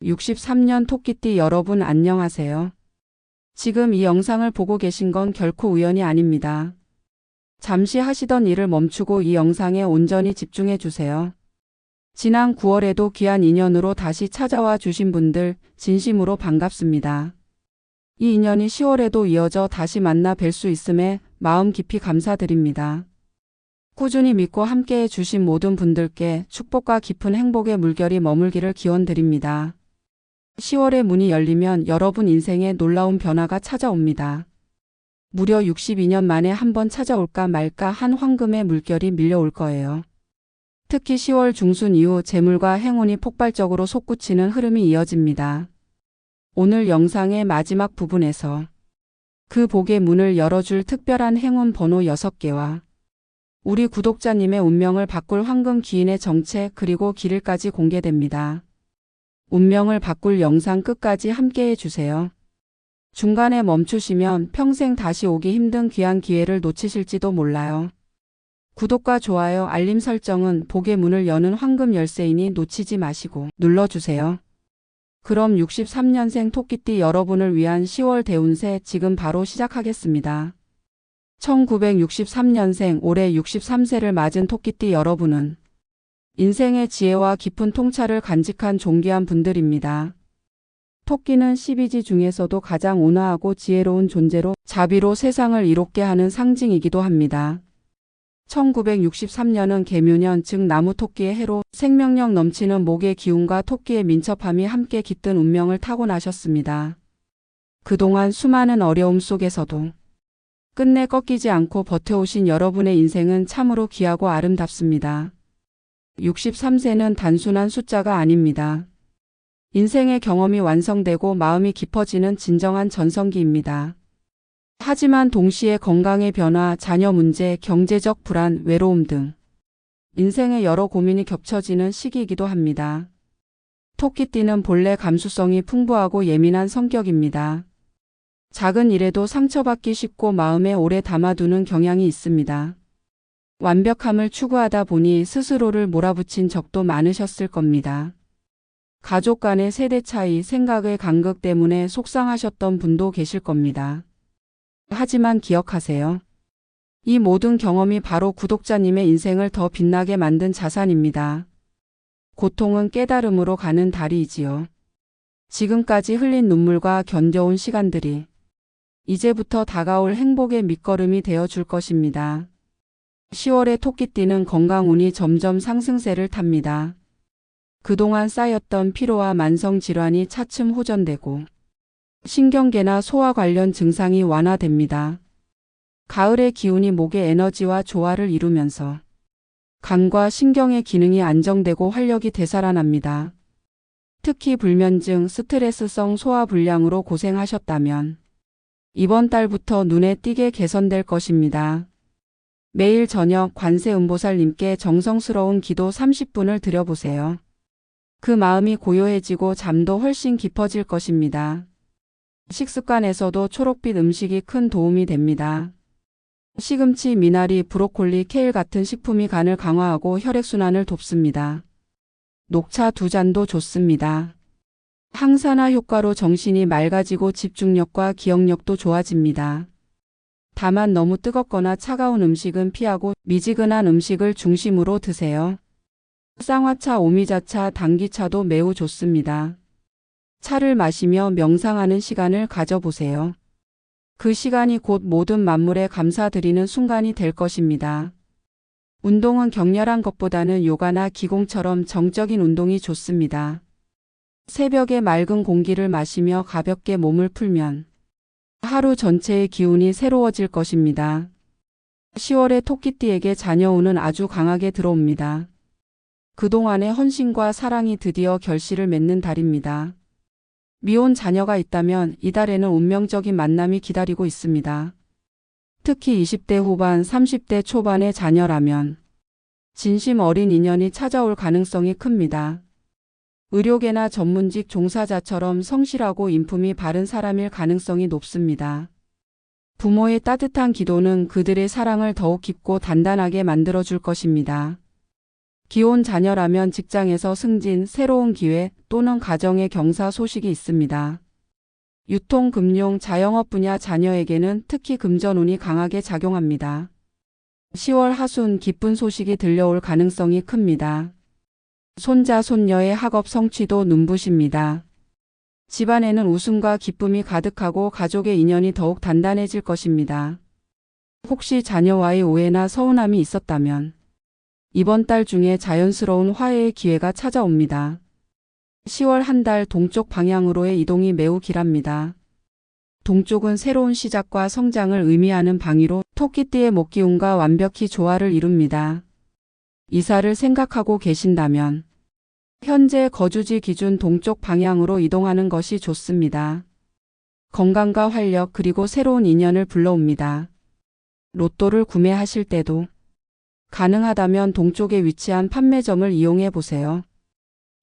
63년 토끼띠 여러분 안녕하세요. 지금 이 영상을 보고 계신 건 결코 우연이 아닙니다. 잠시 하시던 일을 멈추고 이 영상에 온전히 집중해 주세요. 지난 9월에도 귀한 인연으로 다시 찾아와 주신 분들 진심으로 반갑습니다. 이 인연이 10월에도 이어져 다시 만나 뵐 수 있음에 마음 깊이 감사드립니다. 꾸준히 믿고 함께해 주신 모든 분들께 축복과 깊은 행복의 물결이 머물기를 기원드립니다. 10월의 문이 열리면 여러분 인생에 놀라운 변화가 찾아옵니다. 무려 62년 만에 한번 찾아올까 말까 한 황금의 물결이 밀려올 거예요. 특히 10월 중순 이후 재물과 행운이 폭발적으로 솟구치는 흐름이 이어집니다. 오늘 영상의 마지막 부분에서 그 복의 문을 열어줄 특별한 행운 번호 6개와 우리 구독자님의 운명을 바꿀 황금 기인의 정체 그리고 길일까지 공개됩니다. 운명을 바꿀 영상 끝까지 함께해 주세요. 중간에 멈추시면 평생 다시 오기 힘든 귀한 기회를 놓치실지도 몰라요. 구독과 좋아요, 알림 설정은 복의 문을 여는 황금 열쇠이니 놓치지 마시고 눌러주세요. 그럼 63년생 토끼띠 여러분을 위한 10월 대운세 지금 바로 시작하겠습니다. 1963년생 올해 63세를 맞은 토끼띠 여러분은 인생의 지혜와 깊은 통찰을 간직한 존귀한 분들입니다. 토끼는 12지 중에서도 가장 온화하고 지혜로운 존재로 자비로 세상을 이롭게 하는 상징이기도 합니다. 1963년은 개묘년 즉 나무토끼의 해로 생명력 넘치는 목의 기운과 토끼의 민첩함이 함께 깃든 운명을 타고나셨습니다. 그동안 수많은 어려움 속에서도 끝내 꺾이지 않고 버텨오신 여러분의 인생은 참으로 귀하고 아름답습니다. 63세는 단순한 숫자가 아닙니다. 인생의 경험이 완성되고 마음이 깊어지는 진정한 전성기입니다. 하지만 동시에 건강의 변화, 자녀 문제, 경제적 불안, 외로움 등 인생의 여러 고민이 겹쳐지는 시기이기도 합니다. 토끼띠는 본래 감수성이 풍부하고 예민한 성격입니다. 작은 일에도 상처받기 쉽고 마음에 오래 담아두는 경향이 있습니다. 완벽함을 추구하다 보니 스스로를 몰아붙인 적도 많으셨을 겁니다. 가족 간의 세대 차이, 생각의 간극 때문에 속상하셨던 분도 계실 겁니다. 하지만 기억하세요. 이 모든 경험이 바로 구독자님의 인생을 더 빛나게 만든 자산입니다. 고통은 깨달음으로 가는 다리이지요. 지금까지 흘린 눈물과 견뎌온 시간들이 이제부터 다가올 행복의 밑거름이 되어 줄 것입니다. 10월의 토끼띠는 건강운이 점점 상승세를 탑니다. 그동안 쌓였던 피로와 만성질환이 차츰 호전되고 신경계나 소화 관련 증상이 완화됩니다. 가을의 기운이 목의 에너지와 조화를 이루면서 간과 신경의 기능이 안정되고 활력이 되살아납니다. 특히 불면증, 스트레스성 소화불량으로 고생하셨다면 이번 달부터 눈에 띄게 개선될 것입니다. 매일 저녁 관세음보살님께 정성스러운 기도 30분을 드려보세요. 그 마음이 고요해지고 잠도 훨씬 깊어질 것입니다. 식습관에서도 초록빛 음식이 큰 도움이 됩니다. 시금치, 미나리, 브로콜리, 케일 같은 식품이 간을 강화하고 혈액순환을 돕습니다. 녹차 2잔도 좋습니다. 항산화 효과로 정신이 맑아지고 집중력과 기억력도 좋아집니다. 다만 너무 뜨겁거나 차가운 음식은 피하고 미지근한 음식을 중심으로 드세요. 쌍화차, 오미자차, 당귀차도 매우 좋습니다. 차를 마시며 명상하는 시간을 가져보세요. 그 시간이 곧 모든 만물에 감사드리는 순간이 될 것입니다. 운동은 격렬한 것보다는 요가나 기공처럼 정적인 운동이 좋습니다. 새벽에 맑은 공기를 마시며 가볍게 몸을 풀면 하루 전체의 기운이 새로워질 것입니다. 10월의 토끼띠에게 자녀운은 아주 강하게 들어옵니다. 그동안의 헌신과 사랑이 드디어 결실을 맺는 달입니다. 미혼 자녀가 있다면 이달에는 운명적인 만남이 기다리고 있습니다. 특히 20대 후반, 30대 초반의 자녀라면 진심 어린 인연이 찾아올 가능성이 큽니다. 의료계나 전문직 종사자처럼 성실하고 인품이 바른 사람일 가능성이 높습니다. 부모의 따뜻한 기도는 그들의 사랑을 더욱 깊고 단단하게 만들어줄 것입니다. 기혼 자녀라면 직장에서 승진, 새로운 기회 또는 가정의 경사 소식이 있습니다. 유통, 금융, 자영업 분야 자녀에게는 특히 금전운이 강하게 작용합니다. 10월 하순 기쁜 소식이 들려올 가능성이 큽니다. 손자, 손녀의 학업 성취도 눈부십니다. 집안에는 웃음과 기쁨이 가득하고 가족의 인연이 더욱 단단해질 것입니다. 혹시 자녀와의 오해나 서운함이 있었다면 이번 달 중에 자연스러운 화해의 기회가 찾아옵니다. 10월 한 달 동쪽 방향으로의 이동이 매우 길합니다. 동쪽은 새로운 시작과 성장을 의미하는 방위로 토끼띠의 목기운과 완벽히 조화를 이룹니다. 이사를 생각하고 계신다면 현재 거주지 기준 동쪽 방향으로 이동하는 것이 좋습니다. 건강과 활력 그리고 새로운 인연을 불러옵니다. 로또를 구매하실 때도 가능하다면 동쪽에 위치한 판매점을 이용해 보세요.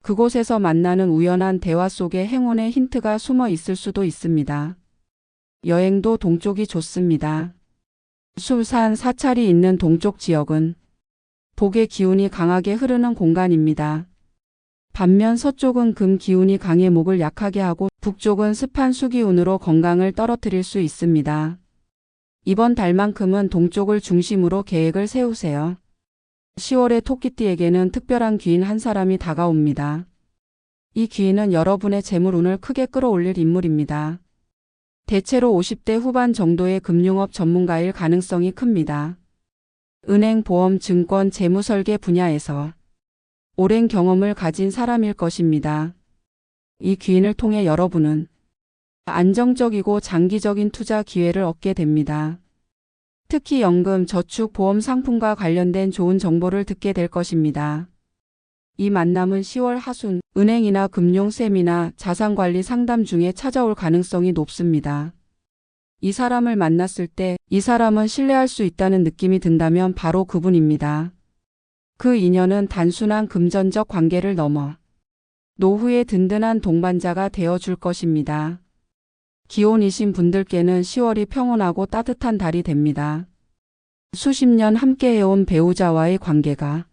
그곳에서 만나는 우연한 대화 속에 행운의 힌트가 숨어 있을 수도 있습니다. 여행도 동쪽이 좋습니다. 수산, 사찰이 있는 동쪽 지역은 복의 기운이 강하게 흐르는 공간입니다. 반면 서쪽은 금 기운이 강해 목을 약하게 하고 북쪽은 습한 수기운으로 건강을 떨어뜨릴 수 있습니다. 이번 달만큼은 동쪽을 중심으로 계획을 세우세요. 10월에 토끼띠에게는 특별한 귀인 한 사람이 다가옵니다. 이 귀인은 여러분의 재물운을 크게 끌어올릴 인물입니다. 대체로 50대 후반 정도의 금융업 전문가일 가능성이 큽니다. 은행, 보험, 증권, 재무설계 분야에서 오랜 경험을 가진 사람일 것입니다. 이 귀인을 통해 여러분은 안정적이고 장기적인 투자 기회를 얻게 됩니다. 특히 연금, 저축, 보험 상품과 관련된 좋은 정보를 듣게 될 것입니다. 이 만남은 10월 하순 은행이나 금융 세미나 자산관리 상담 중에 찾아올 가능성이 높습니다. 이 사람을 만났을 때 이 사람은 신뢰할 수 있다는 느낌이 든다면 바로 그분입니다. 그 인연은 단순한 금전적 관계를 넘어 노후의 든든한 동반자가 되어줄 것입니다. 기혼이신 분들께는 10월이 평온하고 따뜻한 달이 됩니다. 수십 년 함께해온 배우자와의 관계가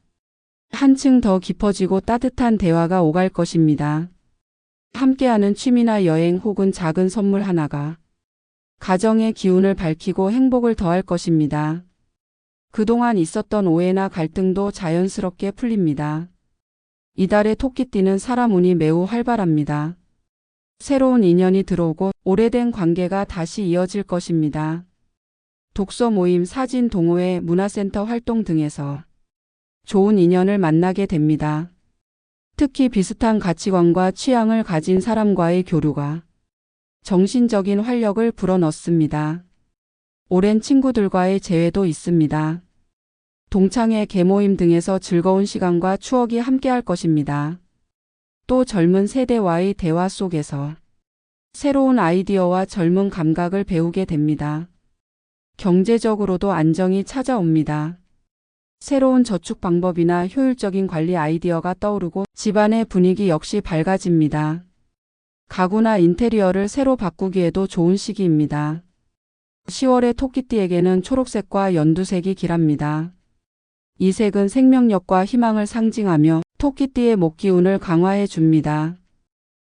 한층 더 깊어지고 따뜻한 대화가 오갈 것입니다. 함께하는 취미나 여행 혹은 작은 선물 하나가 가정의 기운을 밝히고 행복을 더할 것입니다. 그동안 있었던 오해나 갈등도 자연스럽게 풀립니다. 이달의 토끼띠는 사람 운이 매우 활발합니다. 새로운 인연이 들어오고 오래된 관계가 다시 이어질 것입니다. 독서 모임, 사진 동호회, 문화센터 활동 등에서 좋은 인연을 만나게 됩니다. 특히 비슷한 가치관과 취향을 가진 사람과의 교류가 정신적인 활력을 불어넣습니다. 오랜 친구들과의 재회도 있습니다. 동창회, 계모임 등에서 즐거운 시간과 추억이 함께할 것입니다. 또 젊은 세대와의 대화 속에서 새로운 아이디어와 젊은 감각을 배우게 됩니다. 경제적으로도 안정이 찾아옵니다. 새로운 저축 방법이나 효율적인 관리 아이디어가 떠오르고 집안의 분위기 역시 밝아집니다. 가구나 인테리어를 새로 바꾸기에도 좋은 시기입니다. 10월의 토끼띠에게는 초록색과 연두색이 길합니다. 이 색은 생명력과 희망을 상징하며 토끼띠의 목기운을 강화해 줍니다.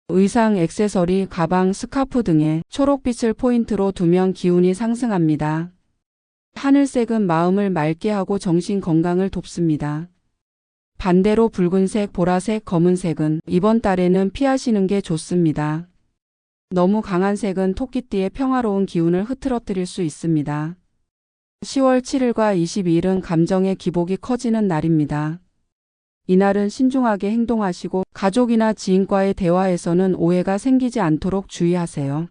의상, 액세서리, 가방, 스카프 등의 초록빛을 포인트로 두면 기운이 상승합니다. 하늘색은 마음을 맑게 하고 정신 건강을 돕습니다. 반대로 붉은색, 보라색, 검은색은 이번 달에는 피하시는 게 좋습니다. 너무 강한 색은 토끼띠의 평화로운 기운을 흐트러뜨릴 수 있습니다. 10월 7일과 22일은 감정의 기복이 커지는 날입니다. 이날은 신중하게 행동하시고 가족이나 지인과의 대화에서는 오해가 생기지 않도록 주의하세요.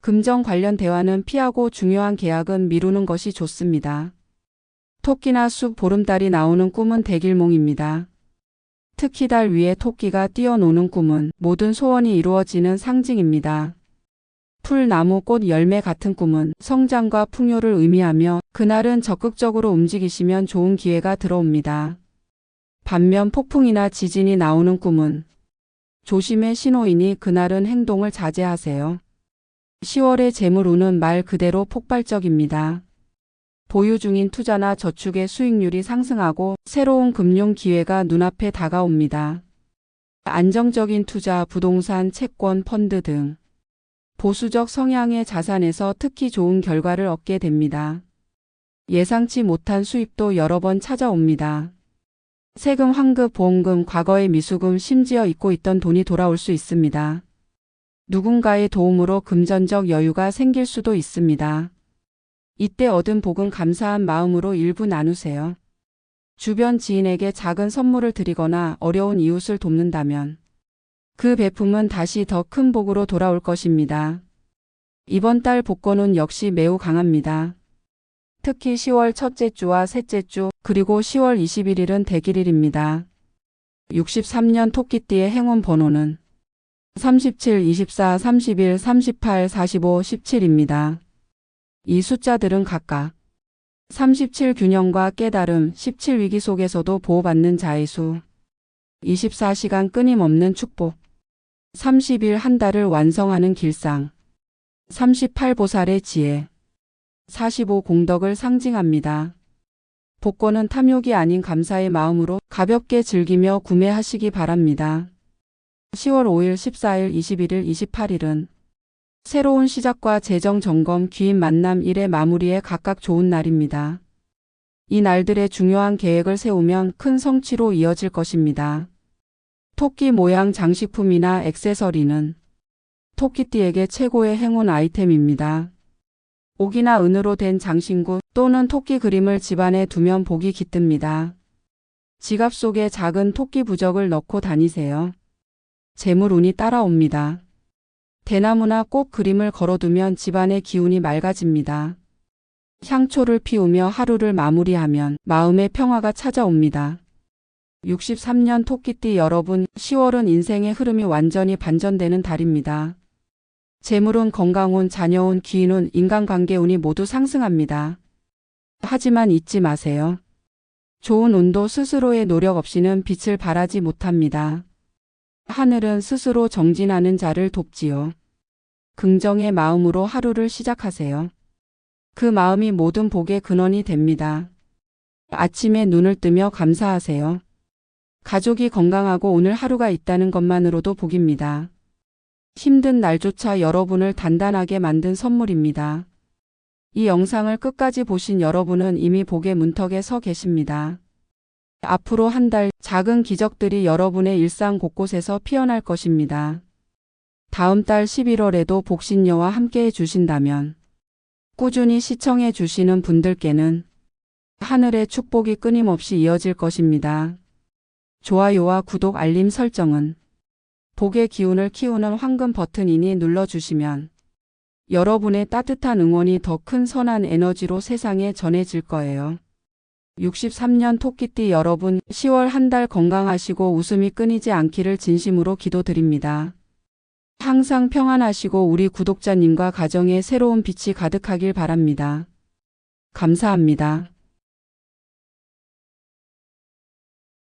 금전 관련 대화는 피하고 중요한 계약은 미루는 것이 좋습니다. 토끼나 숲, 보름달이 나오는 꿈은 대길몽입니다. 특히 달 위에 토끼가 뛰어노는 꿈은 모든 소원이 이루어지는 상징입니다. 풀, 나무, 꽃, 열매 같은 꿈은 성장과 풍요를 의미하며 그날은 적극적으로 움직이시면 좋은 기회가 들어옵니다. 반면 폭풍이나 지진이 나오는 꿈은 조심의 신호이니 그날은 행동을 자제하세요. 10월의 재물운은 말 그대로 폭발적입니다. 보유 중인 투자나 저축의 수익률이 상승하고 새로운 금융 기회가 눈앞에 다가옵니다. 안정적인 투자, 부동산, 채권, 펀드 등 보수적 성향의 자산에서 특히 좋은 결과를 얻게 됩니다. 예상치 못한 수입도 여러 번 찾아옵니다. 세금, 환급, 보험금, 과거의 미수금, 심지어 잊고 있던 돈이 돌아올 수 있습니다. 누군가의 도움으로 금전적 여유가 생길 수도 있습니다. 이때 얻은 복은 감사한 마음으로 일부 나누세요. 주변 지인에게 작은 선물을 드리거나 어려운 이웃을 돕는다면 그 베품은 다시 더 큰 복으로 돌아올 것입니다. 이번 달 복권은 역시 매우 강합니다. 특히 10월 첫째 주와 셋째 주 그리고 10월 21일은 대길일입니다. 63년 토끼띠의 행운 번호는 37, 24, 31, 38, 45, 17입니다. 이 숫자들은 각각 37 균형과 깨달음, 17 위기 속에서도 보호받는 자의 수, 24시간 끊임없는 축복, 30일 한 달을 완성하는 길상, 38 보살의 지혜, 45 공덕을 상징합니다. 복권은 탐욕이 아닌 감사의 마음으로 가볍게 즐기며 구매하시기 바랍니다. 10월 5일, 14일, 21일, 28일은 새로운 시작과 재정 점검, 귀인 만남, 일의 마무리에 각각 좋은 날입니다. 이 날들의 중요한 계획을 세우면 큰 성취로 이어질 것입니다. 토끼 모양 장식품이나 액세서리는 토끼띠에게 최고의 행운 아이템입니다. 옥이나 은으로 된 장신구 또는 토끼 그림을 집안에 두면 복이 깃듭니다. 지갑 속에 작은 토끼 부적을 넣고 다니세요. 재물운이 따라옵니다. 대나무나 꽃 그림을 걸어두면 집안의 기운이 맑아집니다. 향초를 피우며 하루를 마무리하면 마음의 평화가 찾아옵니다. 63년 토끼띠 여러분, 10월은 인생의 흐름이 완전히 반전되는 달입니다. 재물운, 건강운, 자녀운, 귀인운, 인간관계운이 모두 상승합니다. 하지만 잊지 마세요. 좋은 운도 스스로의 노력 없이는 빛을 발하지 못합니다. 하늘은 스스로 정진하는 자를 돕지요. 긍정의 마음으로 하루를 시작하세요. 그 마음이 모든 복의 근원이 됩니다. 아침에 눈을 뜨며 감사하세요. 가족이 건강하고 오늘 하루가 있다는 것만으로도 복입니다. 힘든 날조차 여러분을 단단하게 만든 선물입니다. 이 영상을 끝까지 보신 여러분은 이미 복의 문턱에 서 계십니다. 앞으로 한 달 작은 기적들이 여러분의 일상 곳곳에서 피어날 것입니다. 다음 달 11월에도 복신여와 함께 해주신다면 꾸준히 시청해 주시는 분들께는 하늘의 축복이 끊임없이 이어질 것입니다. 좋아요와 구독, 알림 설정은 복의 기운을 키우는 황금 버튼이니 눌러주시면 여러분의 따뜻한 응원이 더 큰 선한 에너지로 세상에 전해질 거예요. 63년 토끼띠 여러분, 10월 한 달 건강하시고 웃음이 끊이지 않기를 진심으로 기도드립니다. 항상 평안하시고 우리 구독자님과 가정에 새로운 빛이 가득하길 바랍니다. 감사합니다.